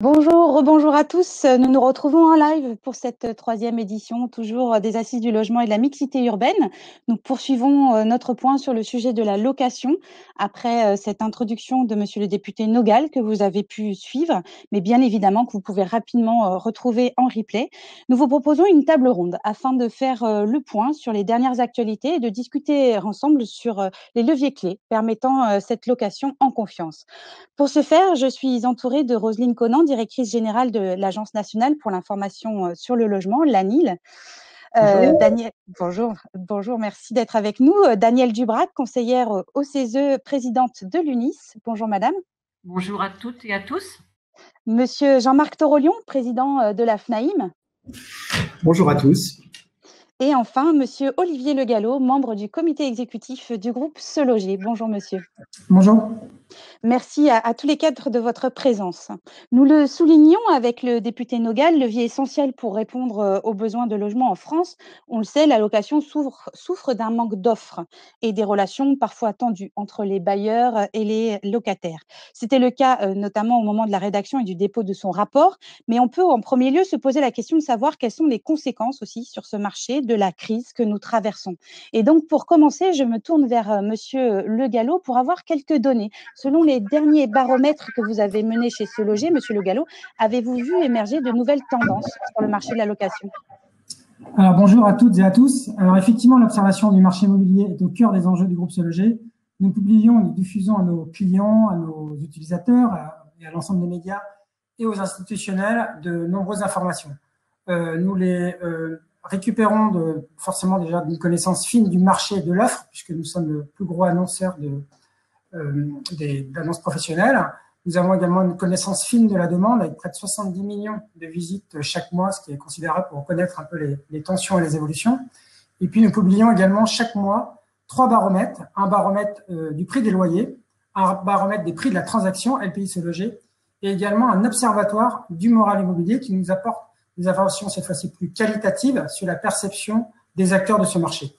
Bonjour, rebonjour à tous. Nous nous retrouvons en live pour cette troisième édition, toujours des Assises du logement et de la mixité urbaine. Nous poursuivons notre point sur le sujet de la location après cette introduction de monsieur le député Nogal que vous avez pu suivre, mais bien évidemment que vous pouvez rapidement retrouver en replay. Nous vous proposons une table ronde afin de faire le point sur les dernières actualités et de discuter ensemble sur les leviers clés permettant cette location en confiance. Pour ce faire, je suis entourée de Roselyne Conan, directrice générale de l'Agence nationale pour l'information sur le logement, l'ANIL. Bonjour. Bonjour, merci d'être avec nous. Danielle Dubrac, conseillère au CESE, présidente de l'UNIS. Bonjour madame. Bonjour à toutes et à tous. Monsieur Jean-Marc Torolion, président de la FNAIM. Bonjour à tous. Et enfin, monsieur Olivier Le Gallo, membre du comité exécutif du groupe Se Loger. Bonjour monsieur. Bonjour. Merci à tous les quatre de votre présence. Nous le soulignons avec le député Nogal, levier essentiel pour répondre aux besoins de logement en France. On le sait, la location souffre d'un manque d'offres et des relations parfois tendues entre les bailleurs et les locataires. C'était le cas notamment au moment de la rédaction et du dépôt de son rapport, mais on peut en premier lieu se poser la question de savoir quelles sont les conséquences aussi sur ce marché de la crise que nous traversons. Et donc pour commencer, je me tourne vers monsieur Le Gallo pour avoir quelques données. Selon les derniers baromètres que vous avez menés chez Se Loger, monsieur Le Gallo, avez-vous vu émerger de nouvelles tendances sur le marché de la location? Alors bonjour à toutes et à tous. Alors effectivement, l'observation du marché immobilier est au cœur des enjeux du groupe Se Loger. Nous publions et nous diffusons à nos clients, à nos utilisateurs et à l'ensemble des médias et aux institutionnels de nombreuses informations. Nous les récupérons forcément déjà d'une connaissance fine du marché et de l'offre, puisque nous sommes le plus gros annonceur d'annonces professionnelles. Nous avons également une connaissance fine de la demande avec près de 70 millions de visites chaque mois, ce qui est considérable pour connaître un peu les tensions et les évolutions. Et puis, nous publions également chaque mois 3 baromètres. Un baromètre du prix des loyers, un baromètre des prix de la transaction, LPI Se Loger, et également un observatoire du moral immobilier qui nous apporte des informations cette fois-ci plus qualitatives sur la perception des acteurs de ce marché.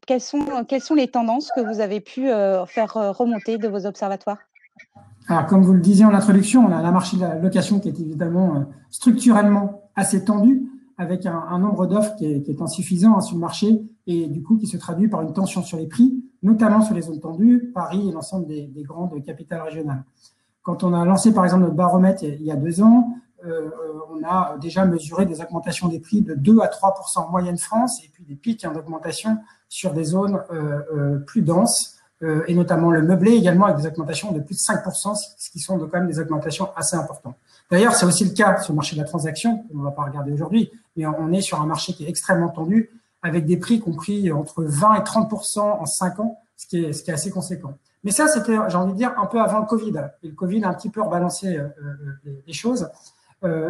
Quelles sont les tendances que vous avez pu faire remonter de vos observatoires? Alors, comme vous le disiez en introduction, on a un marché de la location qui est évidemment structurellement assez tendu, avec un nombre d'offres qui est insuffisant sur le marché et du coup qui se traduit par une tension sur les prix, notamment sur les zones tendues, Paris et l'ensemble des grandes capitales régionales. Quand on a lancé par exemple notre baromètre il y a 2 ans, on a déjà mesuré des augmentations des prix de 2 à 3% en moyenne France et puis des pics d'augmentation sur des zones plus denses. Et notamment le meublé également avec des augmentations de plus de 5%, ce qui sont quand même des augmentations assez importantes. D'ailleurs, c'est aussi le cas sur le marché de la transaction, on ne va pas regarder aujourd'hui, mais on est sur un marché qui est extrêmement tendu, avec des prix compris entre 20 et 30% en 5 ans, ce qui est assez conséquent. Mais ça, c'était, j'ai envie de dire, un peu avant le Covid. Et le Covid a un petit peu rebalancé les choses.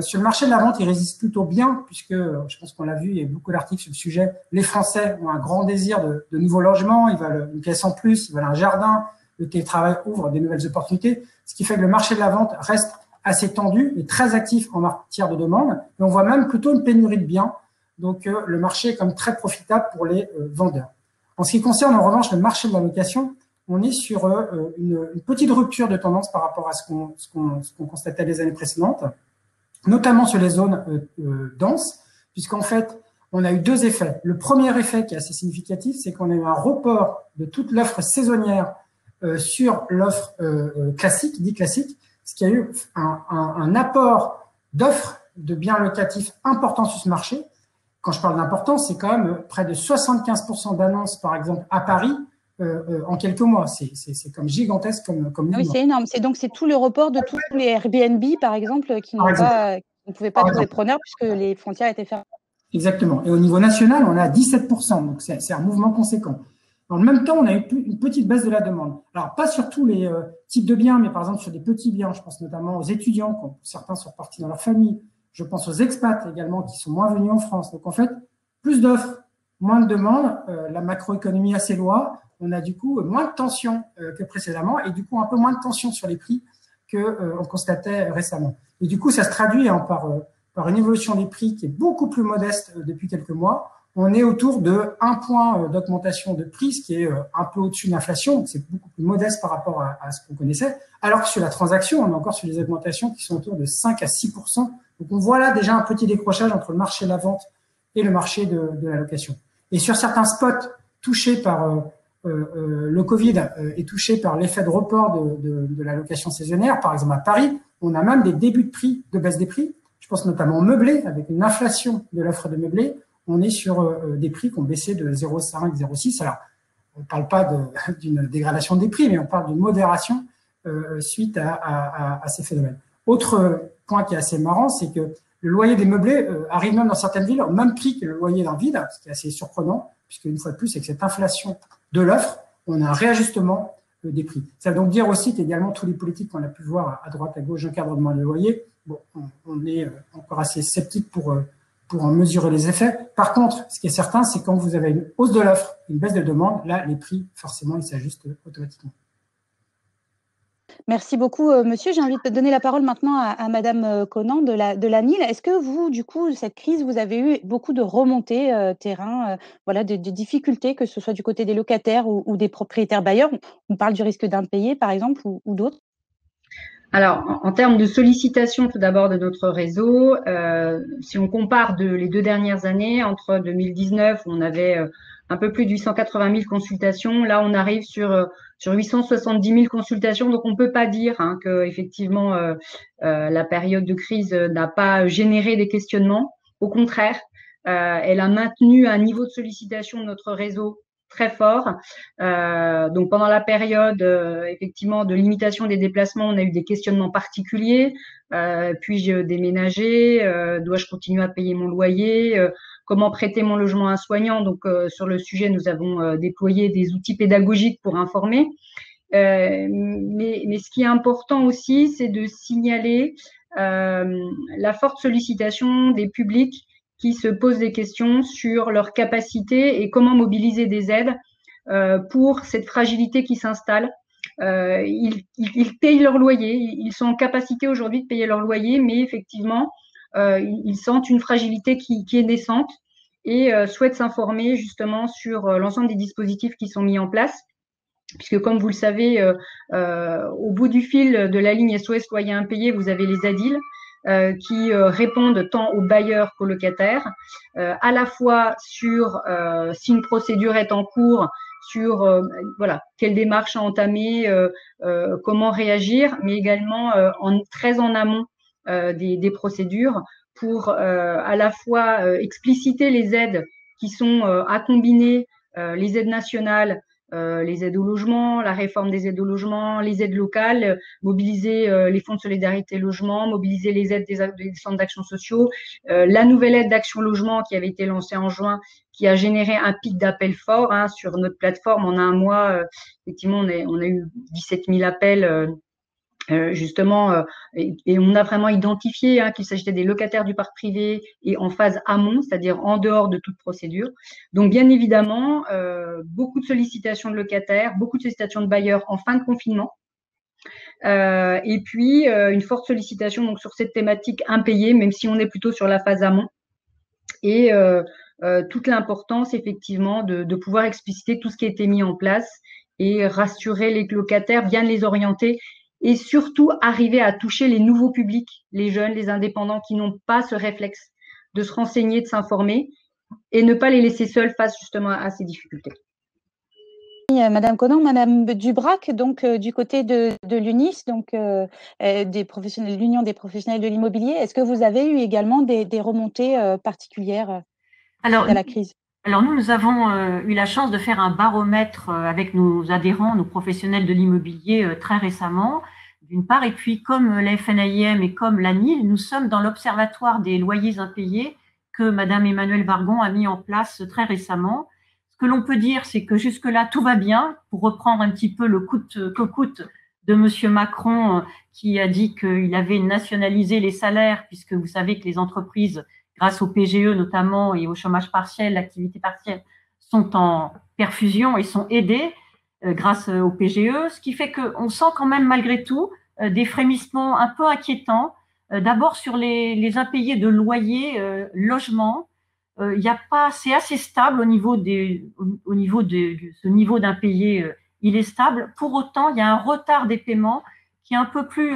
Sur le marché de la vente, il résiste plutôt bien, puisque je pense qu'on l'a vu, il y a beaucoup d'articles sur le sujet. Les Français ont un grand désir de nouveaux logements, ils veulent une pièce en plus, ils veulent un jardin, le télétravail ouvre des nouvelles opportunités, ce qui fait que le marché de la vente reste assez tendu et très actif en matière de demande. Et on voit même plutôt une pénurie de biens, donc le marché est comme très profitable pour les vendeurs. En ce qui concerne en revanche le marché de la location, on est sur une petite rupture de tendance par rapport à ce qu'on constatait les années précédentes, notamment sur les zones denses, puisqu'en fait, on a eu 2 effets. Le premier effet qui est assez significatif, c'est qu'on a eu un report de toute l'offre saisonnière sur l'offre classique, dit classique, ce qui a eu un apport d'offres de biens locatifs importants sur ce marché. Quand je parle d'importance, c'est quand même près de 75% d'annonces, par exemple, à Paris, en quelques mois. C'est comme gigantesque comme mouvement. Oui, c'est énorme. C'est tout le report de tous les Airbnb, par exemple, qui ne pouvaient pas trouver preneur puisque les frontières étaient fermées. Exactement. Et au niveau national, on est à 17%. Donc, c'est un mouvement conséquent. Dans le même temps, on a eu une petite baisse de la demande. Alors, pas sur tous les types de biens, mais par exemple sur des petits biens. Je pense notamment aux étudiants, quand certains sont repartis dans leur famille. Je pense aux expats également, qui sont moins venus en France. Donc, en fait, plus d'offres, moins de demandes. La macroéconomie a ses lois. On a du coup moins de tension que précédemment et du coup un peu moins de tension sur les prix qu'on constatait récemment. Et du coup, ça se traduit par une évolution des prix qui est beaucoup plus modeste depuis quelques mois. on est autour de 1 point d'augmentation de prix, ce qui est un peu au-dessus de l'inflation, c'est beaucoup plus modeste par rapport à ce qu'on connaissait, alors que sur la transaction, on est encore sur des augmentations qui sont autour de 5 à 6%. Donc on voit là déjà un petit décrochage entre le marché de la vente et le marché de la location. Et sur certains spots touchés par le Covid et touchés par l'effet de report de la location saisonnière, par exemple à Paris, on a même des débuts de prix, de baisse des prix. Je pense notamment au meublé, avec une inflation de l'offre de meublé. On est sur des prix qui ont baissé de 0,5, 0,6. Alors, on ne parle pas d'une dégradation des prix, mais on parle d'une modération suite à ces phénomènes. Autre point qui est assez marrant, c'est que le loyer des meublés arrive même dans certaines villes au même prix que le loyer d'un vide, ce qui est assez surprenant, puisque une fois de plus, avec cette inflation de l'offre, on a un réajustement des prix. Ça veut donc dire aussi qu'également tous les politiques qu'on a pu voir à droite, à gauche, d'encadrement des loyers, bon, on est encore assez sceptique pour en mesurer les effets. Par contre, ce qui est certain, c'est quand vous avez une hausse de l'offre, une baisse de demande, là, les prix, forcément, ils s'ajustent automatiquement. Merci beaucoup, monsieur. J'ai envie de donner la parole maintenant à Madame Conan de la NIL. Est-ce que vous, du coup, cette crise, vous avez eu beaucoup de remontées terrain, voilà, de difficultés, que ce soit du côté des locataires ou des propriétaires bailleurs? On parle du risque d'impayé, par exemple, ou d'autres? Alors, en termes de sollicitation, tout d'abord, de notre réseau, si on compare les 2 dernières années, entre 2019, où on avait un peu plus de 880 000 consultations, là, on arrive sur 870 000 consultations. Donc, on peut pas dire que effectivement la période de crise n'a pas généré des questionnements. Au contraire, elle a maintenu un niveau de sollicitation de notre réseau très fort. Donc pendant la période effectivement de limitation des déplacements, on a eu des questionnements particuliers. Puis-je déménager? Dois-je continuer à payer mon loyer? Comment prêter mon logement à un soignant? Donc sur le sujet, nous avons déployé des outils pédagogiques pour informer. Mais ce qui est important aussi, c'est de signaler la forte sollicitation des publics qui se posent des questions sur leur capacité et comment mobiliser des aides pour cette fragilité qui s'installe. Ils payent leur loyer, ils sont en capacité aujourd'hui de payer leur loyer, mais effectivement, ils sentent une fragilité qui est naissante et souhaitent s'informer justement sur l'ensemble des dispositifs qui sont mis en place. Puisque comme vous le savez, au bout du fil de la ligne SOS Loyer Impayé, vous avez les ADIL, qui répondent tant aux bailleurs qu'aux locataires, à la fois sur si une procédure est en cours, sur voilà quelle démarche à entamer, comment réagir, mais également très en amont des procédures pour à la fois expliciter les aides qui sont à combiner, les aides nationales, les aides au logement, la réforme des aides au logement, les aides locales, mobiliser les fonds de solidarité logement, mobiliser les aides des centres d'action sociaux, la nouvelle aide d'action logement qui avait été lancée en juin, qui a généré un pic d'appels fort sur notre plateforme. En un mois, effectivement, on a eu 17 000 appels justement, et on a vraiment identifié qu'il s'agissait des locataires du parc privé et en phase amont, c'est-à-dire en dehors de toute procédure. Donc, bien évidemment, beaucoup de sollicitations de locataires, beaucoup de sollicitations de bailleurs en fin de confinement. Et puis, une forte sollicitation donc, sur cette thématique impayée, même si on est plutôt sur la phase amont. Et toute l'importance, effectivement, de pouvoir expliciter tout ce qui a été mis en place et rassurer les locataires, bien les orienter et surtout arriver à toucher les nouveaux publics, les jeunes, les indépendants qui n'ont pas ce réflexe de se renseigner, de s'informer et ne pas les laisser seuls face justement à ces difficultés. Madame Conan, Madame Dubrac, donc du côté de l'UNIS, donc des professionnels, l'Union des professionnels de l'immobilier, est-ce que vous avez eu également des remontées particulières suite à la crise? Alors nous avons eu la chance de faire un baromètre avec nos adhérents, nos professionnels de l'immobilier très récemment, d'une part, et puis comme la FNAIM et comme l'ANIL, nous sommes dans l'observatoire des loyers impayés que Madame Emmanuelle Vargon a mis en place très récemment. Ce que l'on peut dire, c'est que jusque-là, tout va bien, pour reprendre un petit peu le coûte que coûte de Monsieur Macron, qui a dit qu'il avait nationalisé les salaires, puisque vous savez que les entreprises, grâce au PGE notamment et au chômage partiel, l'activité partielle, sont en perfusion et sont aidées grâce au PGE, ce qui fait qu'on sent quand même malgré tout des frémissements un peu inquiétants, d'abord sur les impayés de loyer, logement, il y a pas, c'est assez stable au niveau ce niveau d'impayés, il est stable. Pour autant, il y a un retard des paiements qui est un peu plus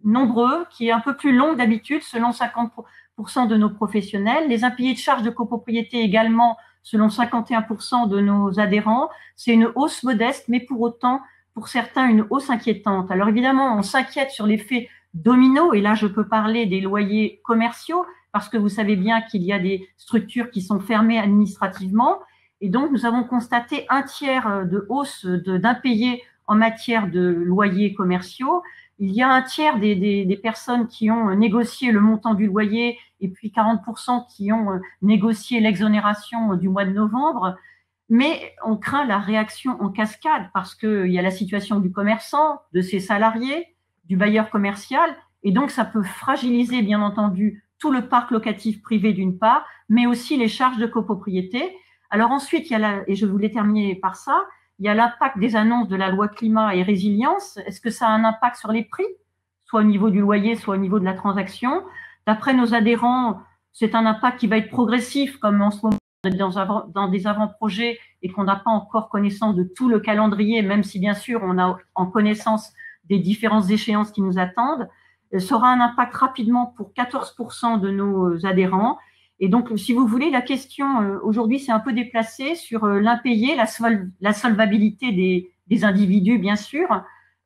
nombreux, qui est un peu plus long que d'habitude, selon 50% de nos professionnels. Les impayés de charges de copropriété également, selon 51% de nos adhérents. C'est une hausse modeste, mais pour autant, pour certains, une hausse inquiétante. Alors évidemment, on s'inquiète sur l'effet domino, et là, je peux parler des loyers commerciaux, parce que vous savez bien qu'il y a des structures qui sont fermées administrativement. Et donc, nous avons constaté un tiers de hausse d'impayés en matière de loyers commerciaux. Il y a un tiers des personnes qui ont négocié le montant du loyer et puis 40% qui ont négocié l'exonération du mois de novembre. Mais on craint la réaction en cascade parce qu'il y a la situation du commerçant, de ses salariés, du bailleur commercial. Et donc, ça peut fragiliser, bien entendu, tout le parc locatif privé d'une part, mais aussi les charges de copropriété. Alors ensuite, et je voulais terminer par ça, il y a l'impact des annonces de la loi climat et résilience. Est-ce que ça a un impact sur les prix, soit au niveau du loyer, soit au niveau de la transaction? D'après nos adhérents, c'est un impact qui va être progressif, comme en ce moment on est dans des avant-projets et qu'on n'a pas encore connaissance de tout le calendrier, même si bien sûr on a en connaissance des différentes échéances qui nous attendent. Ça aura un impact rapidement pour 14% de nos adhérents. Et donc, si vous voulez, la question aujourd'hui, c'est un peu déplacée sur l'impayé, la solvabilité des individus, bien sûr,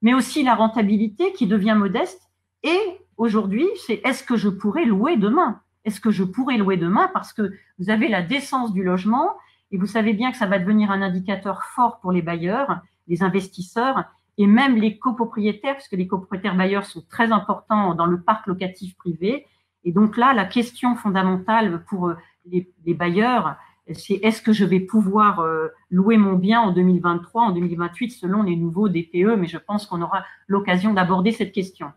mais aussi la rentabilité qui devient modeste. Et aujourd'hui, c'est est-ce que je pourrais louer demain? Est-ce que je pourrais louer demain? Parce que vous avez la décence du logement et vous savez bien que ça va devenir un indicateur fort pour les bailleurs, les investisseurs et même les copropriétaires, parce que les copropriétaires bailleurs sont très importants dans le parc locatif privé. Et donc là, la question fondamentale pour les bailleurs, c'est est-ce que je vais pouvoir louer mon bien en 2023, en 2028, selon les nouveaux DPE, mais je pense qu'on aura l'occasion d'aborder cette question.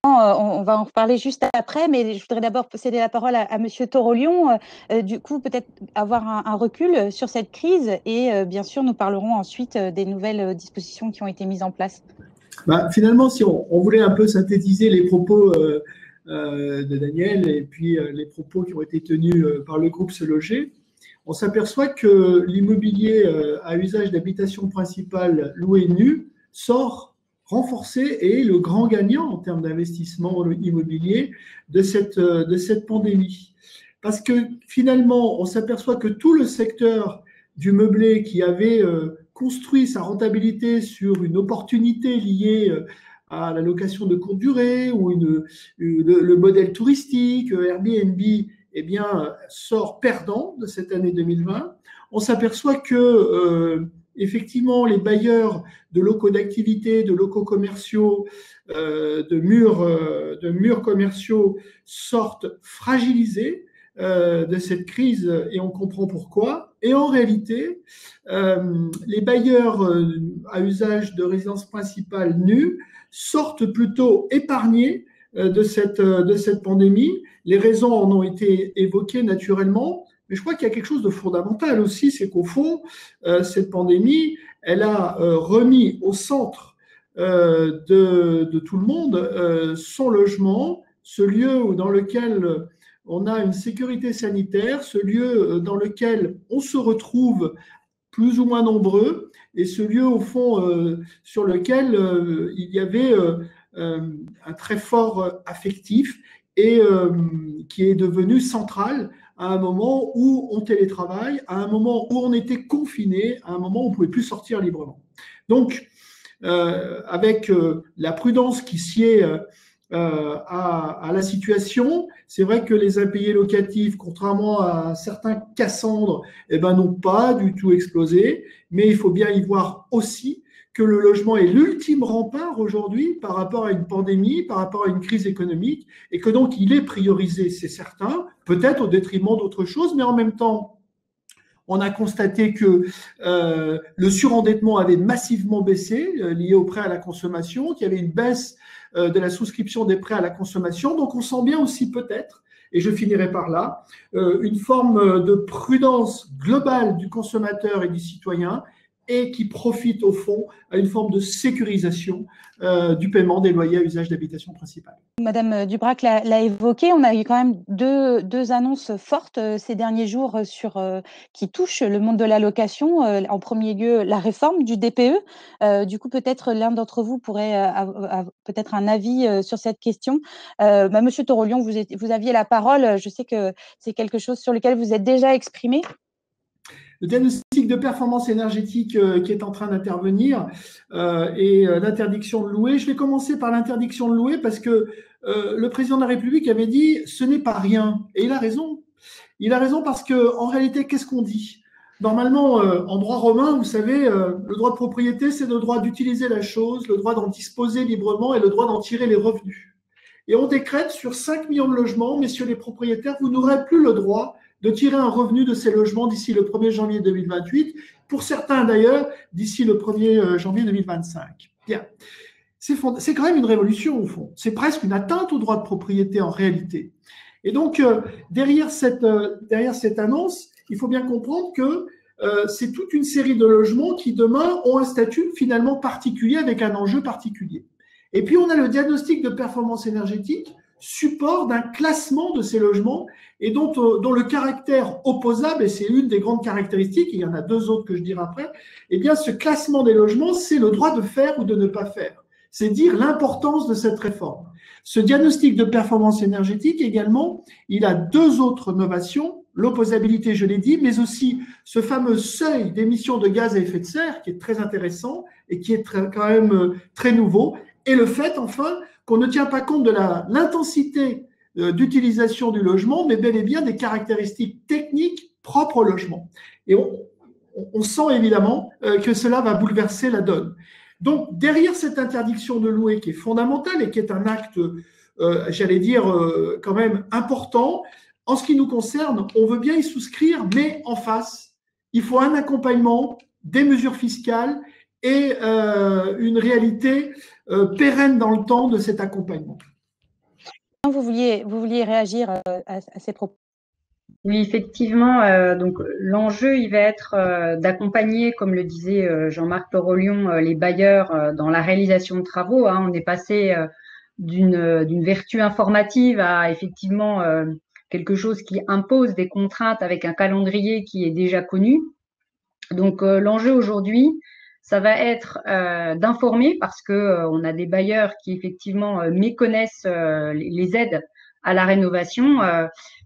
On va en reparler juste après, mais je voudrais d'abord céder la parole à Monsieur Torolion. Du coup, peut-être avoir un recul sur cette crise et bien sûr, nous parlerons ensuite des nouvelles dispositions qui ont été mises en place. Finalement, si on voulait un peu synthétiser les propos de Daniel et puis les propos qui ont été tenus par le groupe Se Loger, on s'aperçoit que l'immobilier à usage d'habitation principale loué nu sort renforcé et le grand gagnant en termes d'investissement immobilier de cette pandémie. Parce que finalement, on s'aperçoit que tout le secteur du meublé qui avait construit sa rentabilité sur une opportunité liée à la location de courte durée ou le modèle touristique, Airbnb, eh bien, sort perdant de cette année 2020. On s'aperçoit que effectivement, les bailleurs de locaux d'activité, de locaux commerciaux, de murs commerciaux sortent fragilisés de cette crise et on comprend pourquoi. Et en réalité, les bailleurs à usage de résidence principale nue sortent plutôt épargnés de cette pandémie. Les raisons en ont été évoquées naturellement. Mais je crois qu'il y a quelque chose de fondamental aussi, c'est qu'au fond, cette pandémie, elle a remis au centre de tout le monde son logement, ce lieu dans lequel on a une sécurité sanitaire, ce lieu dans lequel on se retrouve plus ou moins nombreux, et ce lieu au fond sur lequel il y avait un très fort affectif et qui est devenu central à un moment où on télétravaille, à un moment où on était confiné, à un moment où on ne pouvait plus sortir librement. Donc, avec la prudence qui sied à la situation, c'est vrai que les impayés locatifs, contrairement à certains Cassandres, n'ont pas du tout explosé, mais il faut bien y voir aussi que le logement est l'ultime rempart aujourd'hui par rapport à une pandémie, par rapport à une crise économique, et que donc il est priorisé, c'est certain, peut-être au détriment d'autres choses, mais en même temps, on a constaté que le surendettement avait massivement baissé, lié aux prêts à la consommation, qu'il y avait une baisse de la souscription des prêts à la consommation, donc on sent bien aussi peut-être, et je finirai par là, une forme de prudence globale du consommateur et du citoyen, et qui profite au fond à une forme de sécurisation du paiement des loyers à usage d'habitation principale. Madame Dubrac l'a évoqué, on a eu quand même deux annonces fortes ces derniers jours qui touchent le monde de la location. En premier lieu, la réforme du DPE. Du coup, peut-être l'un d'entre vous pourrait avoir peut-être un avis sur cette question. Monsieur Torolion, vous aviez la parole. Je sais que c'est quelque chose sur lequel vous êtes déjà exprimé. Le diagnostic de performance énergétique qui est en train d'intervenir et l'interdiction de louer. Je vais commencer par l'interdiction de louer parce que le président de la République avait dit « ce n'est pas rien ». Et il a raison. Il a raison parce qu'en réalité, qu'est-ce qu'on dit ? Normalement, en droit romain, vous savez, le droit de propriété, c'est le droit d'utiliser la chose, le droit d'en disposer librement et le droit d'en tirer les revenus. Et on décrète sur 5 millions de logements, messieurs les propriétaires, vous n'aurez plus le droit de tirer un revenu de ces logements d'ici le 1er janvier 2028, pour certains d'ailleurs d'ici le 1er janvier 2025. Bien. C'est quand même une révolution au fond. C'est presque une atteinte au droit de propriété en réalité. Et donc, derrière cette annonce, il faut bien comprendre que c'est toute une série de logements qui demain ont un statut finalement particulier avec un enjeu particulier. Et puis, on a le diagnostic de performance énergétique, support d'un classement de ces logements et dont le caractère opposable, et c'est une des grandes caractéristiques, il y en a deux autres que je dirai après, eh bien, ce classement des logements, c'est le droit de faire ou de ne pas faire. C'est dire l'importance de cette réforme. Ce diagnostic de performance énergétique également, il a deux autres novations, l'opposabilité, je l'ai dit, mais aussi ce fameux seuil d'émissions de gaz à effet de serre qui est très intéressant et qui est quand même très nouveau, et le fait, enfin, qu'on ne tient pas compte de l'intensité d'utilisation du logement, mais bel et bien des caractéristiques techniques propres au logement. Et on sent évidemment que cela va bouleverser la donne. Donc, derrière cette interdiction de louer qui est fondamentale et qui est un acte, j'allais dire, quand même important, en ce qui nous concerne, on veut bien y souscrire, mais en face, il faut un accompagnement, des mesures fiscales et une réalité pérenne dans le temps de cet accompagnement. Vous vouliez réagir à ces propos. Oui, effectivement. Donc l'enjeu, il va être d'accompagner, comme le disait Jean-Marc Torolion, les bailleurs dans la réalisation de travaux. Hein. On est passé d'une vertu informative à effectivement quelque chose qui impose des contraintes avec un calendrier qui est déjà connu. Donc l'enjeu aujourd'hui, ça va être d'informer parce que on a des bailleurs qui effectivement méconnaissent les aides à la rénovation.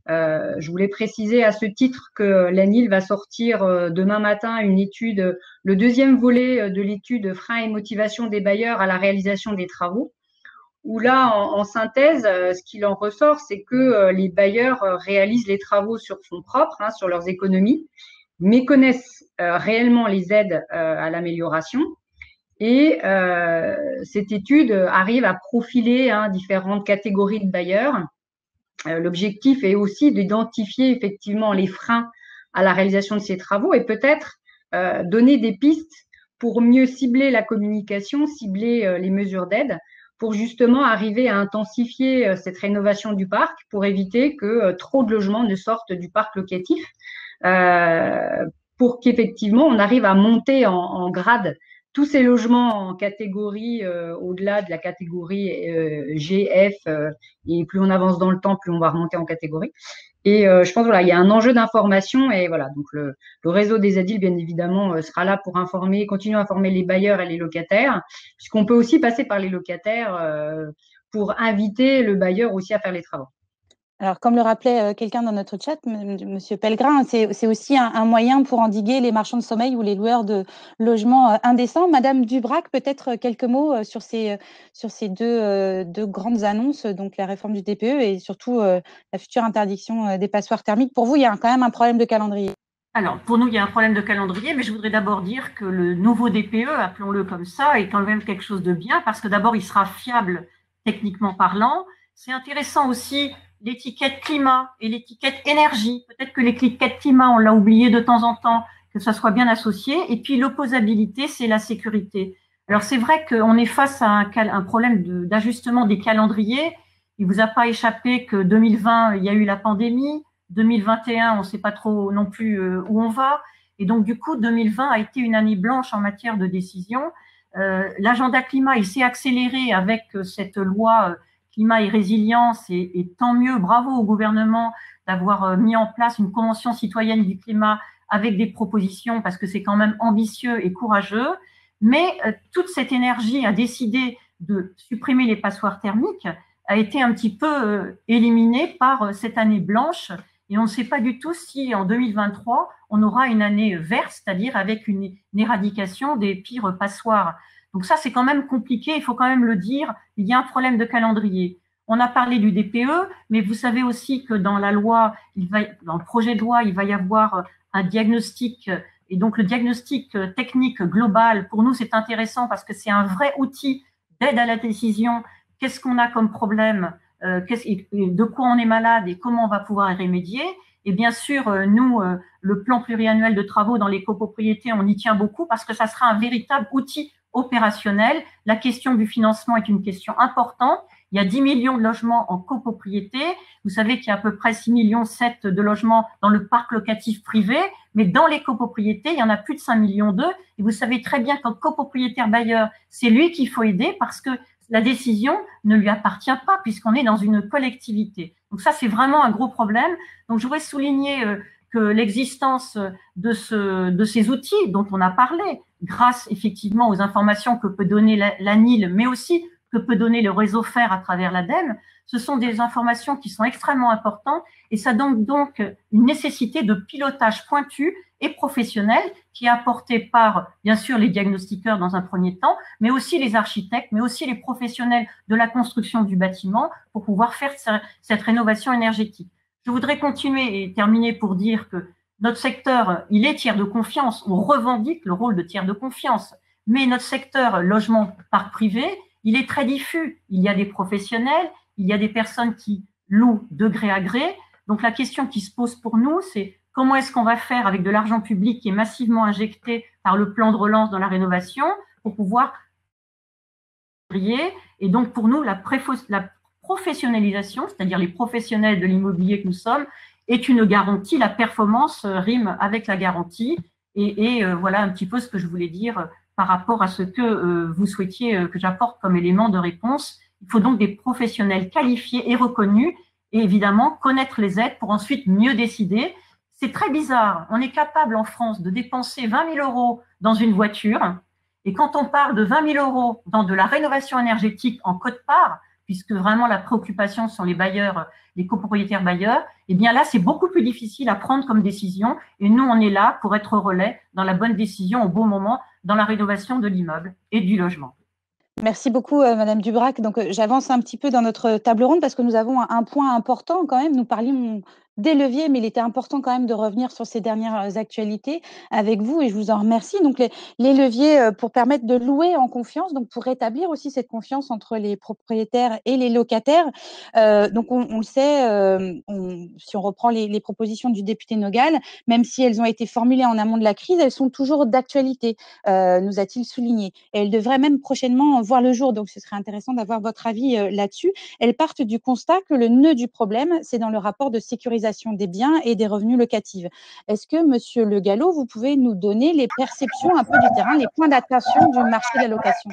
Je voulais préciser à ce titre que l'ANIL va sortir demain matin une étude, le deuxième volet de l'étude freins et motivation des bailleurs à la réalisation des travaux, où là, en synthèse, ce qu'il en ressort, c'est que les bailleurs réalisent les travaux sur fonds propres, hein, sur leurs économies, méconnaissent réellement les aides à l'amélioration. Et cette étude arrive à profiler différentes catégories de bailleurs. L'objectif est aussi d'identifier effectivement les freins à la réalisation de ces travaux et peut-être donner des pistes pour mieux cibler la communication, cibler les mesures d'aide, pour justement arriver à intensifier cette rénovation du parc, pour éviter que trop de logements ne sortent du parc locatif, pour qu'effectivement on arrive à monter en grade tous ces logements en catégorie, au-delà de la catégorie G, F, et plus on avance dans le temps, plus on va remonter en catégorie. Et je pense voilà, il y a un enjeu d'information et voilà, donc le réseau des ADIL, bien évidemment, sera là pour informer, continuer à informer les bailleurs et les locataires, puisqu'on peut aussi passer par les locataires pour inviter le bailleur aussi à faire les travaux. Alors, comme le rappelait quelqu'un dans notre chat, Monsieur Pellegrin, c'est aussi un moyen pour endiguer les marchands de sommeil ou les loueurs de logements indécents. Madame Dubrac, peut-être quelques mots sur ces deux grandes annonces, donc la réforme du DPE et surtout la future interdiction des passoires thermiques. Pour vous, il y a quand même un problème de calendrier. Alors, pour nous, il y a un problème de calendrier, mais je voudrais d'abord dire que le nouveau DPE, appelons-le comme ça, est quand même quelque chose de bien, parce que d'abord, il sera fiable techniquement parlant. C'est intéressant aussi l'étiquette climat et l'étiquette énergie. Peut-être que l'étiquette climat, on l'a oublié de temps en temps, que ça soit bien associé. Et puis l'opposabilité, c'est la sécurité. Alors c'est vrai qu'on est face à un problème d'ajustement des calendriers. Il vous a pas échappé que 2020, il y a eu la pandémie. 2021, on ne sait pas trop non plus où on va. Et donc, du coup, 2020 a été une année blanche en matière de décision. L'agenda climat, il s'est accéléré avec cette loi climat et résilience, et tant mieux, bravo au gouvernement d'avoir mis en place une convention citoyenne du climat avec des propositions, parce que c'est quand même ambitieux et courageux. Mais toute cette énergie à décider de supprimer les passoires thermiques a été un petit peu éliminée par cette année blanche. Et on ne sait pas du tout si en 2023, on aura une année verte, c'est-à-dire avec une éradication des pires passoires. Donc ça, c'est quand même compliqué, il faut quand même le dire, il y a un problème de calendrier. On a parlé du DPE, mais vous savez aussi que dans la loi, dans le projet de loi, il va y avoir un diagnostic. Et donc, le diagnostic technique global, pour nous, c'est intéressant parce que c'est un vrai outil d'aide à la décision. Qu'est-ce qu'on a comme problème, de quoi on est malade et comment on va pouvoir y remédier. Et bien sûr, nous, le plan pluriannuel de travaux dans les copropriétés, on y tient beaucoup parce que ça sera un véritable outil opérationnel. La question du financement est une question importante. Il y a 10 millions de logements en copropriété. Vous savez qu'il y a à peu près 6,7 millions de logements dans le parc locatif privé, mais dans les copropriétés, il y en a plus de 5,2 millions. Et vous savez très bien qu'un copropriétaire bailleur, c'est lui qu'il faut aider parce que la décision ne lui appartient pas puisqu'on est dans une collectivité. Donc ça, c'est vraiment un gros problème. Donc je voudrais souligner que l'existence de ces outils dont on a parlé, grâce effectivement aux informations que peut donner l'ANIL, mais aussi que peut donner le réseau FER à travers l'ADEME, ce sont des informations qui sont extrêmement importantes et ça donne donc une nécessité de pilotage pointu et professionnel qui est apporté par, bien sûr, les diagnostiqueurs dans un premier temps, mais aussi les architectes, mais aussi les professionnels de la construction du bâtiment pour pouvoir faire cette rénovation énergétique. Je voudrais continuer et terminer pour dire que notre secteur, il est tiers de confiance, on revendique le rôle de tiers de confiance, mais notre secteur logement parc privé, il est très diffus. Il y a des professionnels, il y a des personnes qui louent de gré à gré. Donc la question qui se pose pour nous, c'est comment est-ce qu'on va faire avec de l'argent public qui est massivement injecté par le plan de relance dans la rénovation pour pouvoir briller. Et donc pour nous, la professionnalisation, c'est-à-dire les professionnels de l'immobilier que nous sommes, est une garantie. La performance rime avec la garantie. Et voilà un petit peu ce que je voulais dire par rapport à ce que vous souhaitiez que j'apporte comme élément de réponse. Il faut donc des professionnels qualifiés et reconnus et évidemment connaître les aides pour ensuite mieux décider. C'est très bizarre. On est capable en France de dépenser 20 000 € dans une voiture et quand on parle de 20 000 € dans de la rénovation énergétique en quote-part, puisque vraiment la préoccupation sont les bailleurs, les copropriétaires bailleurs, eh bien là, c'est beaucoup plus difficile à prendre comme décision. Et nous, on est là pour être relais dans la bonne décision au bon moment dans la rénovation de l'immeuble et du logement. Merci beaucoup, Madame Dubrac. Donc, j'avance un petit peu dans notre table ronde parce que nous avons un point important quand même. Nous parlions des leviers, mais il était important quand même de revenir sur ces dernières actualités avec vous et je vous en remercie. Donc, les leviers pour permettre de louer en confiance, donc pour rétablir aussi cette confiance entre les propriétaires et les locataires. Donc, on le sait, si on reprend les propositions du député Nogal, même si elles ont été formulées en amont de la crise, elles sont toujours d'actualité, nous a-t-il souligné. Et elles devraient même prochainement voir le jour. Donc, ce serait intéressant d'avoir votre avis là-dessus. Elles partent du constat que le nœud du problème, c'est dans le rapport de sécurisation des biens et des revenus locatifs. Est-ce que, Monsieur Le Gallot, vous pouvez nous donner les perceptions un peu du terrain, les points d'attention du marché de la location?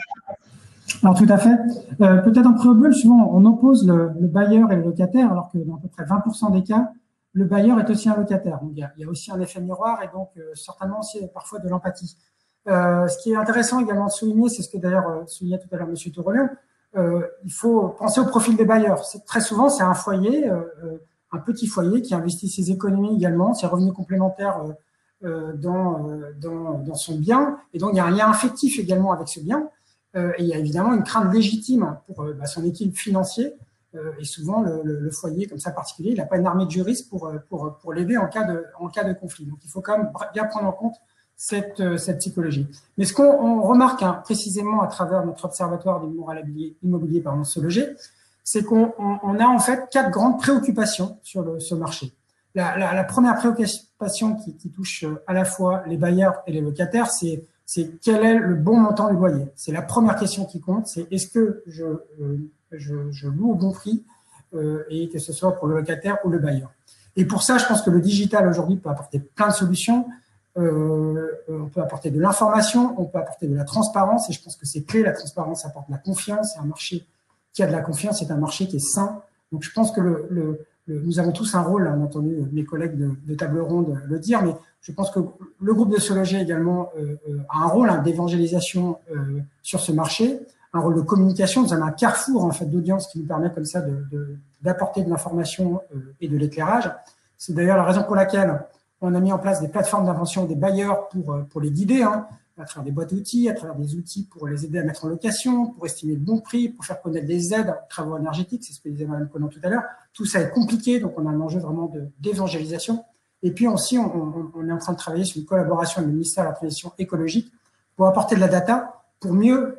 Alors, tout à fait. Peut-être en préambule, souvent, on oppose le bailleur et le locataire, alors que dans à peu près 20% des cas, le bailleur est aussi un locataire. Donc, il y a aussi un effet miroir et donc certainement aussi parfois de l'empathie. Ce qui est intéressant également de souligner, c'est ce que d'ailleurs soulignait tout à l'heure M. Torolian, il faut penser au profil des bailleurs. Très souvent, c'est un foyer, un petit foyer qui investit ses économies également, ses revenus complémentaires dans son bien. Et donc, il y a un lien affectif également avec ce bien. Et il y a évidemment une crainte légitime pour son équilibre financier. Et souvent, le foyer comme ça particulier, il n'a pas une armée de juristes pour l'aider en cas de conflit. Donc, il faut quand même bien prendre en compte cette psychologie. Mais ce qu'on remarque précisément à travers notre observatoire du moral immobilier Se Loger, c'est qu'on a en fait 4 grandes préoccupations sur le marché. La première préoccupation qui touche à la fois les bailleurs et les locataires, c'est quel est le bon montant du loyer. C'est la première question qui compte, c'est est-ce que je loue au bon prix et que ce soit pour le locataire ou le bailleur. Et pour ça, je pense que le digital aujourd'hui peut apporter plein de solutions. on peut apporter de l'information, on peut apporter de la transparence, et je pense que c'est clé. La transparence apporte de la confiance, et un marché qui a de la confiance, c'est un marché qui est sain. Donc je pense que nous avons tous un rôle, on a entendu mes collègues de table ronde le dire, mais je pense que le groupe de SeLoger également a un rôle d'évangélisation sur ce marché, un rôle de communication. Nous avons un carrefour en fait d'audience qui nous permet comme ça d'apporter de l'information et de l'éclairage. C'est d'ailleurs la raison pour laquelle on a mis en place des plateformes d'invention des bailleurs pour les guider, à travers des boîtes d'outils, à travers des outils pour les aider à mettre en location, pour estimer le bon prix, pour faire connaître des aides aux travaux énergétiques, c'est ce que disait Mme Conan tout à l'heure. Tout ça est compliqué, donc on a un enjeu vraiment d'évangélisation. Et puis aussi, on est en train de travailler sur une collaboration avec le ministère de la Transition écologique pour apporter de la data, pour mieux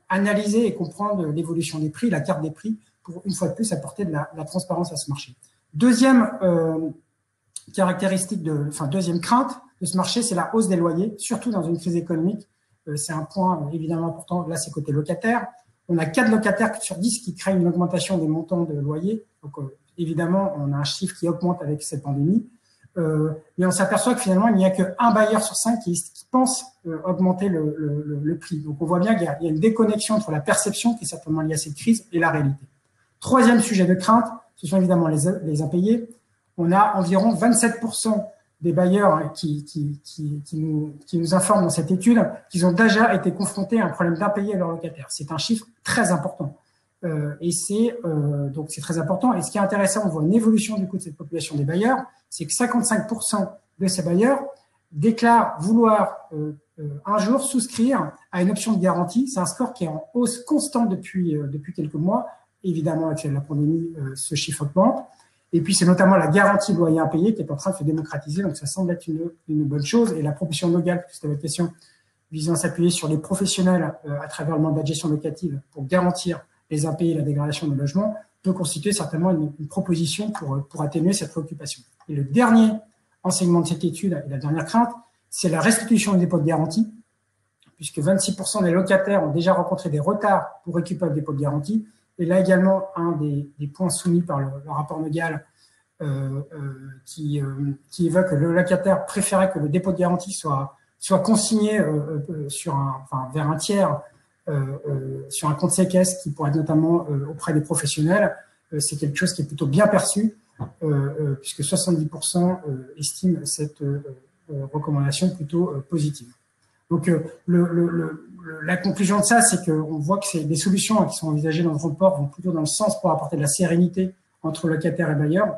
analyser et comprendre l'évolution des prix, la carte des prix, pour une fois de plus apporter de la transparence à ce marché. Deuxième caractéristique, deuxième crainte de ce marché, c'est la hausse des loyers, surtout dans une crise économique. C'est un point évidemment important. Là, c'est côté locataire. On a 4 locataires sur 10 qui craignent une augmentation des montants de loyer. Donc, évidemment, on a un chiffre qui augmente avec cette pandémie. Mais on s'aperçoit que finalement, il n'y a qu'un bailleur sur 5 qui pense augmenter le prix. Donc, on voit bien qu'il y a une déconnexion entre la perception qui est certainement liée à cette crise et la réalité. Troisième sujet de crainte, ce sont évidemment les impayés. On a environ 27% des bailleurs qui nous informent dans cette étude qu'ils ont déjà été confrontés à un problème d'impayés à leurs locataires. C'est un chiffre très important. Donc c'est très important. Et ce qui est intéressant, on voit une évolution du coup de cette population des bailleurs, c'est que 55% de ces bailleurs déclarent vouloir un jour souscrire à une option de garantie. C'est un score qui est en hausse constante depuis quelques mois. Évidemment, avec la pandémie, ce chiffre augmente. Et puis, c'est notamment la garantie de loyer impayé qui est en train de se démocratiser. Donc, ça semble être une bonne chose. Et la proposition Nogal, c'était votre question, visant à s'appuyer sur les professionnels à travers le mandat de gestion locative pour garantir les impayés et la dégradation de logement, peut constituer certainement une proposition pour atténuer cette préoccupation. Et le dernier enseignement de cette étude, et la dernière crainte, c'est la restitution des dépôts de garantie, puisque 26% des locataires ont déjà rencontré des retards pour récupérer le dépôt de garantie. Et là également, un des points soumis par le rapport Nogal qui évoque que le locataire préférait que le dépôt de garantie soit consigné vers un tiers sur un compte séquestre qui pourrait être notamment auprès des professionnels. C'est quelque chose qui est plutôt bien perçu puisque 70% estiment cette recommandation plutôt positive. Donc, la conclusion de ça, c'est qu'on voit que des solutions qui sont envisagées dans le rapport vont plutôt dans le sens pour apporter de la sérénité entre locataires et bailleurs.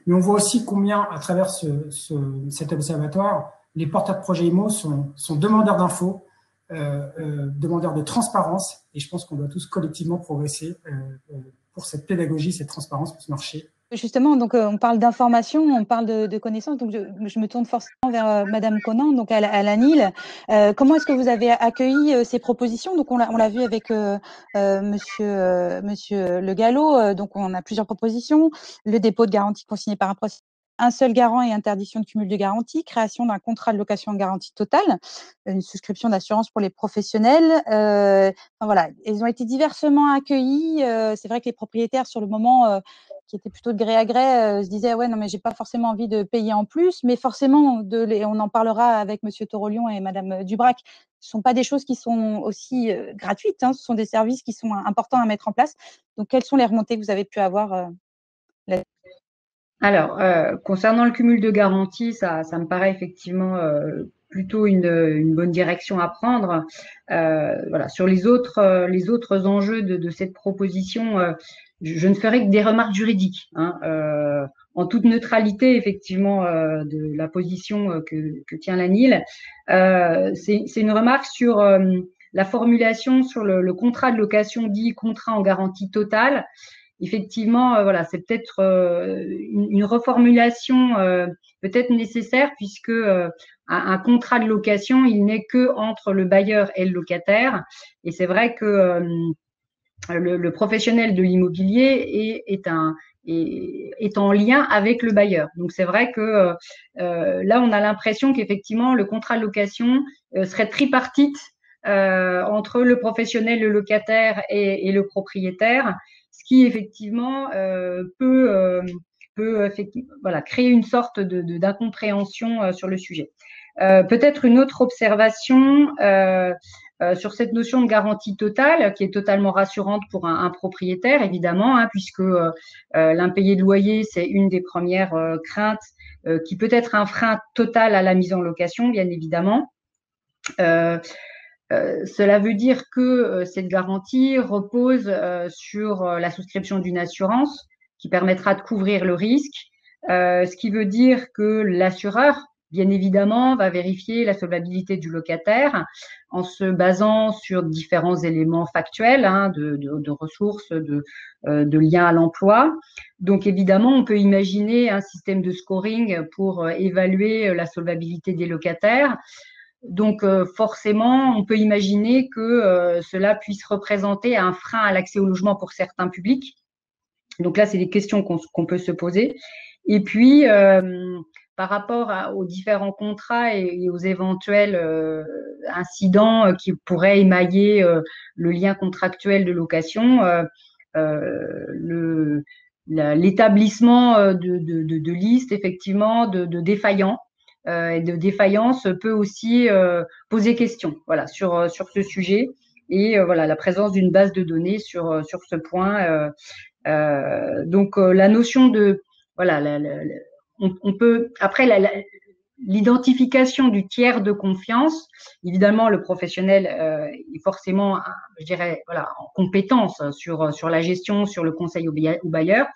Mais on voit aussi combien, à travers cet observatoire, les porteurs de projets IMO sont demandeurs d'infos, demandeurs de transparence, et je pense qu'on doit tous collectivement progresser pour cette pédagogie, cette transparence pour ce marché. Justement, donc on parle d'information, on parle de connaissances, donc je me tourne forcément vers Madame Conan, donc à l'ANIL. Comment est-ce que vous avez accueilli ces propositions? Donc on l'a vu avec Monsieur Le Gallo, donc on a plusieurs propositions. Le dépôt de garantie consigné par un seul garant et interdiction de cumul de garantie, création d'un contrat de location de garantie totale, une souscription d'assurance pour les professionnels. Voilà, elles ont été diversement accueillies. C'est vrai que les propriétaires, sur le moment, qui étaient plutôt de gré à gré, se disaient ouais non mais j'ai pas forcément envie de payer en plus, mais forcément on en parlera avec Monsieur Torolion et Madame Dubrac. Ce sont pas des choses qui sont aussi gratuites. Ce sont des services qui sont importants à mettre en place. Donc quelles sont les remontées que vous avez pu avoir là? Alors, concernant le cumul de garantie, ça me paraît effectivement plutôt une bonne direction à prendre. Voilà, sur les autres enjeux de cette proposition, je ne ferai que des remarques juridiques, en toute neutralité effectivement de la position que tient l'ANIL. C'est une remarque sur la formulation sur le contrat de location dit contrat en garantie totale. Effectivement, voilà, c'est peut-être une reformulation peut-être nécessaire puisque un contrat de location, il n'est que entre le bailleur et le locataire. Et c'est vrai que le professionnel de l'immobilier est en lien avec le bailleur. Donc c'est vrai que là, on a l'impression qu'effectivement, le contrat de location serait tripartite entre le professionnel, le locataire et le propriétaire, ce qui effectivement peut peut voilà, créer une sorte d'incompréhension sur le sujet. Peut-être une autre observation sur cette notion de garantie totale, qui est totalement rassurante pour un propriétaire, évidemment, hein, puisque l'impayé de loyer, c'est une des premières craintes qui peut être un frein total à la mise en location, bien évidemment. Cela veut dire que cette garantie repose sur la souscription d'une assurance qui permettra de couvrir le risque, ce qui veut dire que l'assureur, bien évidemment, va vérifier la solvabilité du locataire en se basant sur différents éléments factuels, hein, de ressources, de liens à l'emploi. Donc, évidemment, on peut imaginer un système de scoring pour évaluer la solvabilité des locataires. Donc, forcément, on peut imaginer que cela puisse représenter un frein à l'accès au logement pour certains publics. Donc là, c'est des questions qu'on peut se poser. Et puis, par rapport aux différents contrats et aux éventuels incidents qui pourraient émailler le lien contractuel de location, l'établissement de listes, effectivement, de défaillants et de défaillance peut aussi poser question, voilà, sur ce sujet. Et voilà, la présence d'une base de données sur ce point. Donc, la notion de, voilà, on peut, après, l'identification du tiers de confiance, évidemment, le professionnel est forcément, je dirais, voilà, en compétence sur la gestion, sur le conseil au bailleur,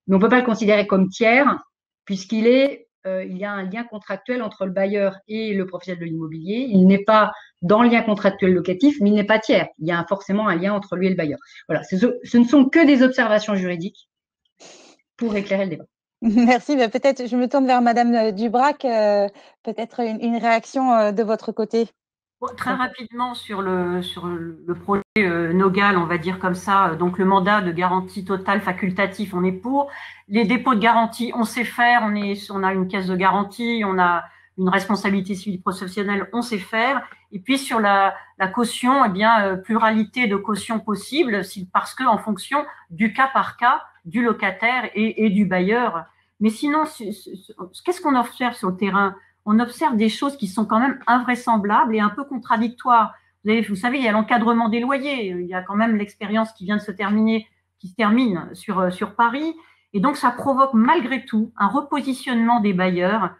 mais on ne peut pas le considérer comme tiers, puisqu'il y a un lien contractuel entre le bailleur et le professionnel de l'immobilier. Il n'est pas dans le lien contractuel locatif, mais il n'est pas tiers. Il y a forcément un lien entre lui et le bailleur. Voilà, ce ne sont que des observations juridiques pour éclairer le débat. Merci. Peut-être, je me tourne vers Madame Dubrac. Peut-être une réaction de votre côté. Très rapidement sur le projet Nogal, on va dire comme ça, donc le mandat de garantie totale facultatif, on est pour. Les dépôts de garantie, on sait faire, on a une caisse de garantie, on a une responsabilité civile professionnelle, on sait faire. Et puis sur la caution, eh bien, pluralité de cautions possibles, parce que en fonction du cas par cas, du locataire et du bailleur. Mais sinon, qu'est-ce qu'on observe sur le terrain? On observe des choses qui sont quand même invraisemblables et un peu contradictoires. Vous savez, il y a l'encadrement des loyers, il y a quand même l'expérience qui vient de se termine sur Paris. Et donc, ça provoque malgré tout un repositionnement des bailleurs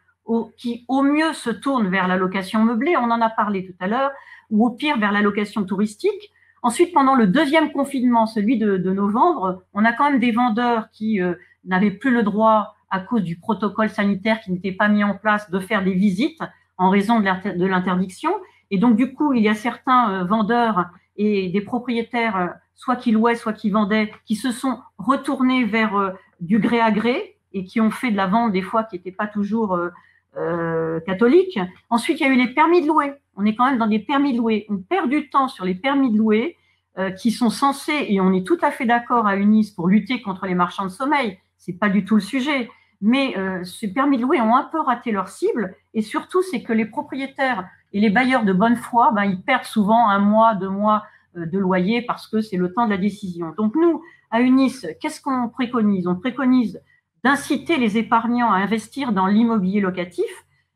qui, au mieux, se tournent vers la location meublée, on en a parlé tout à l'heure, ou au pire, vers la location touristique. Ensuite, pendant le deuxième confinement, celui de novembre, on a quand même des vendeurs qui n'avaient plus le droit, à cause du protocole sanitaire qui n'était pas mis en place, de faire des visites en raison de l'interdiction. Et donc, du coup, il y a certains vendeurs et des propriétaires, soit qui louaient, soit qui vendaient, qui se sont retournés vers du gré à gré et qui ont fait de la vente des fois qui n'était pas toujours catholique. Ensuite, il y a eu les permis de louer. On est quand même dans des permis de louer. On perd du temps sur les permis de louer qui sont censés, et on est tout à fait d'accord à UNIS pour lutter contre les marchands de sommeil. C'est pas du tout le sujet. Mais ces permis de louer ont un peu raté leur cible. Et surtout, c'est que les propriétaires et les bailleurs de bonne foi, ils perdent souvent 1 mois, 2 mois de loyer parce que c'est le temps de la décision. Donc nous, à UNIS, qu'est-ce qu'on préconise? On préconise d'inciter les épargnants à investir dans l'immobilier locatif,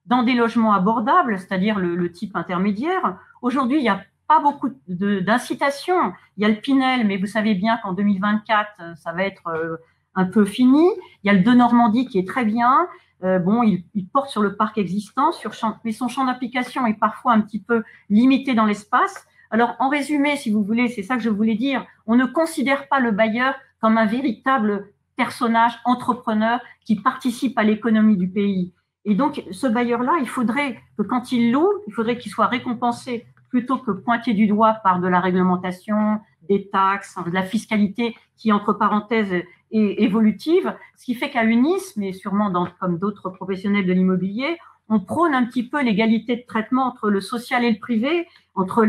dans des logements abordables, c'est-à-dire le type intermédiaire. Aujourd'hui, il n'y a pas beaucoup d'incitation. Il y a le Pinel, mais vous savez bien qu'en 2024, ça va être un peu fini. Il y a le de Normandie qui est très bien. Il porte sur le parc existant, mais son champ d'application est parfois un petit peu limité dans l'espace. Alors, en résumé, si vous voulez, c'est ça que je voulais dire, on ne considère pas le bailleur comme un véritable personnage entrepreneur qui participe à l'économie du pays. Et donc, ce bailleur-là, il faudrait que quand il loue, il faudrait qu'il soit récompensé plutôt que pointé du doigt par de la réglementation, des taxes, de la fiscalité qui, entre parenthèses, est évolutive. Ce qui fait qu'à UNIS, mais sûrement comme d'autres professionnels de l'immobilier, on prône un petit peu l'égalité de traitement entre le social et le privé, entre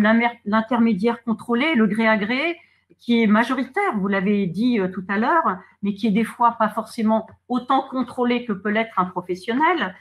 l'intermédiaire contrôlé, le gré à gré, qui est majoritaire, vous l'avez dit tout à l'heure, mais qui est des fois pas forcément autant contrôlé que peut l'être un professionnel.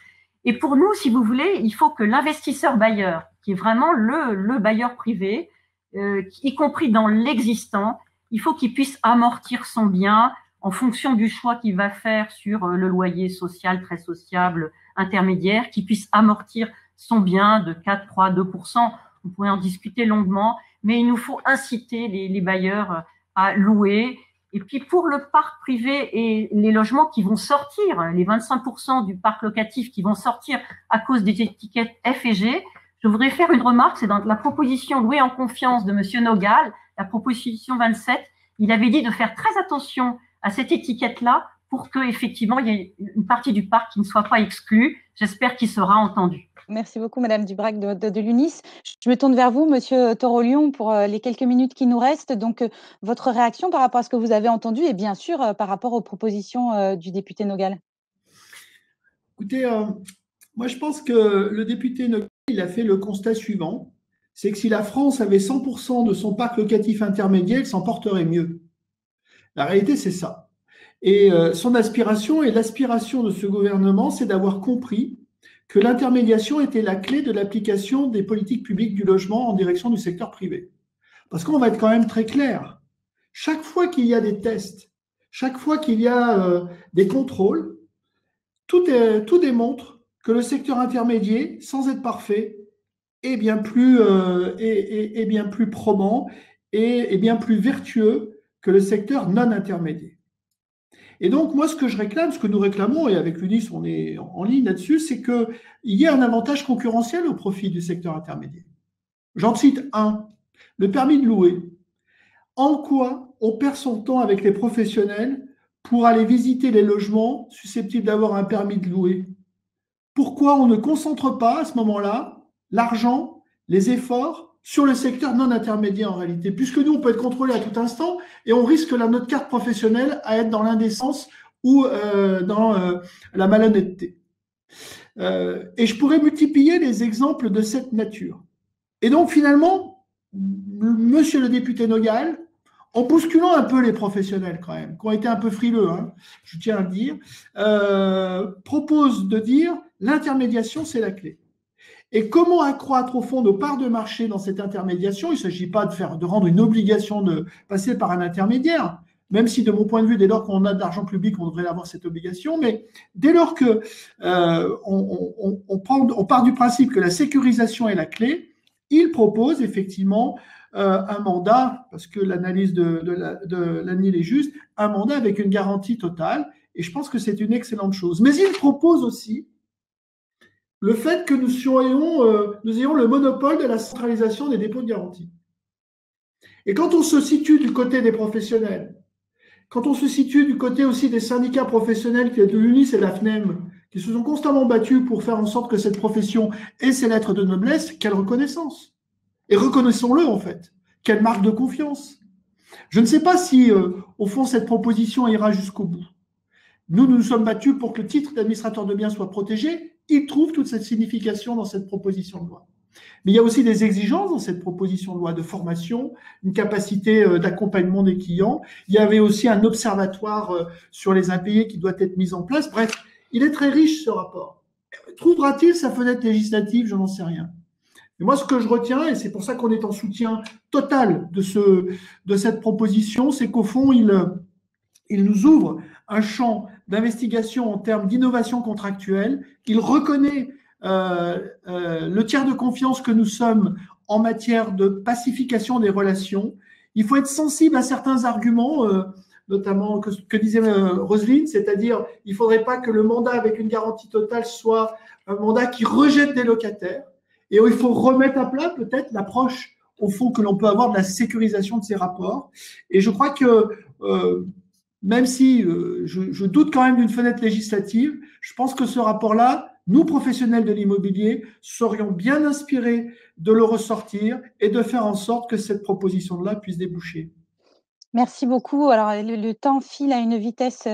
Et pour nous, si vous voulez, il faut que l'investisseur bailleur, qui est vraiment le bailleur privé, y compris dans l'existant, il faut qu'il puisse amortir son bien en fonction du choix qu'il va faire sur le loyer social, très sociable, intermédiaire, qui puisse amortir son bien de 4, 3, 2%. On pourrait en discuter longuement, mais il nous faut inciter les bailleurs à louer. Et puis pour le parc privé et les logements qui vont sortir, les 25% du parc locatif qui vont sortir à cause des étiquettes F et G, je voudrais faire une remarque, c'est dans la proposition Louer en confiance de Monsieur Nogal, la proposition 27, il avait dit de faire très attention à cette étiquette-là pour que effectivement il y ait une partie du parc qui ne soit pas exclue. J'espère qu'il sera entendu. Merci beaucoup, Madame Dubrac de l'UNIS. Je me tourne vers vous, Monsieur Torolion, pour les quelques minutes qui nous restent. Donc, votre réaction par rapport à ce que vous avez entendu et bien sûr par rapport aux propositions du député Nogal. Écoutez, moi je pense que le député Nogal, il a fait le constat suivant, c'est que si la France avait 100% de son parc locatif intermédiaire, elle s'en porterait mieux. La réalité, c'est ça. Et son aspiration et l'aspiration de ce gouvernement, c'est d'avoir compris que l'intermédiation était la clé de l'application des politiques publiques du logement en direction du secteur privé. Parce qu'on va être quand même très clair. Chaque fois qu'il y a des tests, chaque fois qu'il y a des contrôles, tout démontre que le secteur intermédiaire, sans être parfait, est bien plus probant et bien plus vertueux que le secteur non intermédiaire. Et donc, moi, ce que je réclame, ce que nous réclamons, et avec l'UNIS, on est en ligne là-dessus, c'est qu'il y ait un avantage concurrentiel au profit du secteur intermédiaire. J'en cite un, le permis de louer. En quoi on perd son temps avec les professionnels pour aller visiter les logements susceptibles d'avoir un permis de louer? Pourquoi on ne concentre pas à ce moment-là l'argent, les efforts sur le secteur non intermédiaire en réalité, puisque nous, on peut être contrôlé à tout instant et on risque notre carte professionnelle à être dans l'indécence ou dans la malhonnêteté. Et je pourrais multiplier les exemples de cette nature. Et donc, finalement, monsieur le député Nogal, en bousculant un peu les professionnels quand même, qui ont été un peu frileux, hein, je tiens à le dire, propose de dire l'intermédiation, c'est la clé. Et comment accroître au fond nos parts de marché dans cette intermédiation? Il ne s'agit pas de rendre une obligation de passer par un intermédiaire, même si de mon point de vue, dès lors qu'on a de l'argent public, on devrait avoir cette obligation, mais dès lors que on part du principe que la sécurisation est la clé, il propose effectivement un mandat, parce que l'analyse de l'ANIL est juste, un mandat avec une garantie totale, et je pense que c'est une excellente chose. Mais il propose aussi le fait que nous ayons le monopole de la centralisation des dépôts de garantie. Et quand on se situe du côté des professionnels, quand on se situe du côté aussi des syndicats professionnels, qui est de l'UNIS et de la FNEM, qui se sont constamment battus pour faire en sorte que cette profession ait ses lettres de noblesse, quelle reconnaissance! Et reconnaissons-le en fait, quelle marque de confiance! Je ne sais pas si, au fond, cette proposition ira jusqu'au bout. Nous nous sommes battus pour que le titre d'administrateur de biens soit protégé. Il trouve toute cette signification dans cette proposition de loi. Mais il y a aussi des exigences dans cette proposition de loi de formation, une capacité d'accompagnement des clients. Il y avait aussi un observatoire sur les impayés qui doit être mis en place. Bref, il est très riche ce rapport. Trouvera-t-il sa fenêtre législative? Je n'en sais rien. Mais moi, ce que je retiens, et c'est pour ça qu'on est en soutien total de cette proposition, c'est qu'au fond, il nous ouvre un champ d'investigation en termes d'innovation contractuelle. Il reconnaît le tiers de confiance que nous sommes en matière de pacification des relations. Il faut être sensible à certains arguments, notamment que disait Roselyne, c'est-à-dire il ne faudrait pas que le mandat avec une garantie totale soit un mandat qui rejette des locataires. Et il faut remettre à plat peut-être l'approche au fond que l'on peut avoir de la sécurisation de ces rapports. Et je crois que même si je doute quand même d'une fenêtre législative, je pense que ce rapport-là, nous, professionnels de l'immobilier, serions bien inspirés de le ressortir et de faire en sorte que cette proposition-là puisse déboucher. Merci beaucoup. Alors, le temps file à une vitesse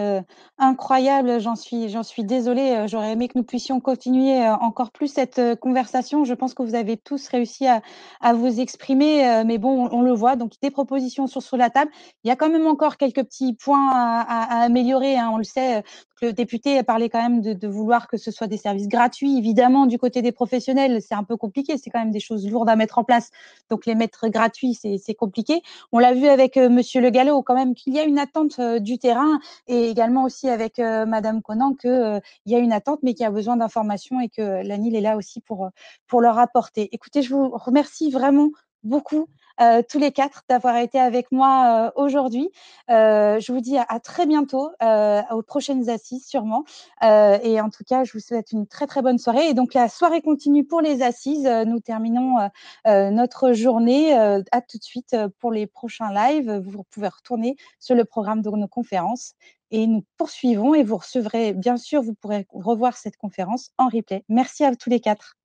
incroyable. J'en suis désolée. J'aurais aimé que nous puissions continuer encore plus cette conversation. Je pense que vous avez tous réussi à vous exprimer, mais bon, on le voit. Donc, des propositions sur la table. Il y a quand même encore quelques petits points à améliorer, hein, on le sait. le député a parlé quand même de vouloir que ce soit des services gratuits. Évidemment, du côté des professionnels, c'est un peu compliqué. C'est quand même des choses lourdes à mettre en place. Donc, les mettre gratuits, c'est compliqué. On l'a vu avec Monsieur Le Gallot, quand même, qu'il y a une attente du terrain, et également aussi avec Madame Conan, qu'il y a une attente, mais qu'il y a besoin d'informations et que l'ANIL est là aussi pour leur apporter. Écoutez, je vous remercie vraiment beaucoup, tous les 4, d'avoir été avec moi aujourd'hui. Je vous dis à très bientôt, aux prochaines assises sûrement. Et en tout cas, je vous souhaite une très très bonne soirée. Et donc la soirée continue pour les assises. Nous terminons notre journée. À tout de suite pour les prochains lives. Vous pouvez retourner sur le programme de nos conférences. Et nous poursuivons et vous recevrez, bien sûr, vous pourrez revoir cette conférence en replay. Merci à tous les 4.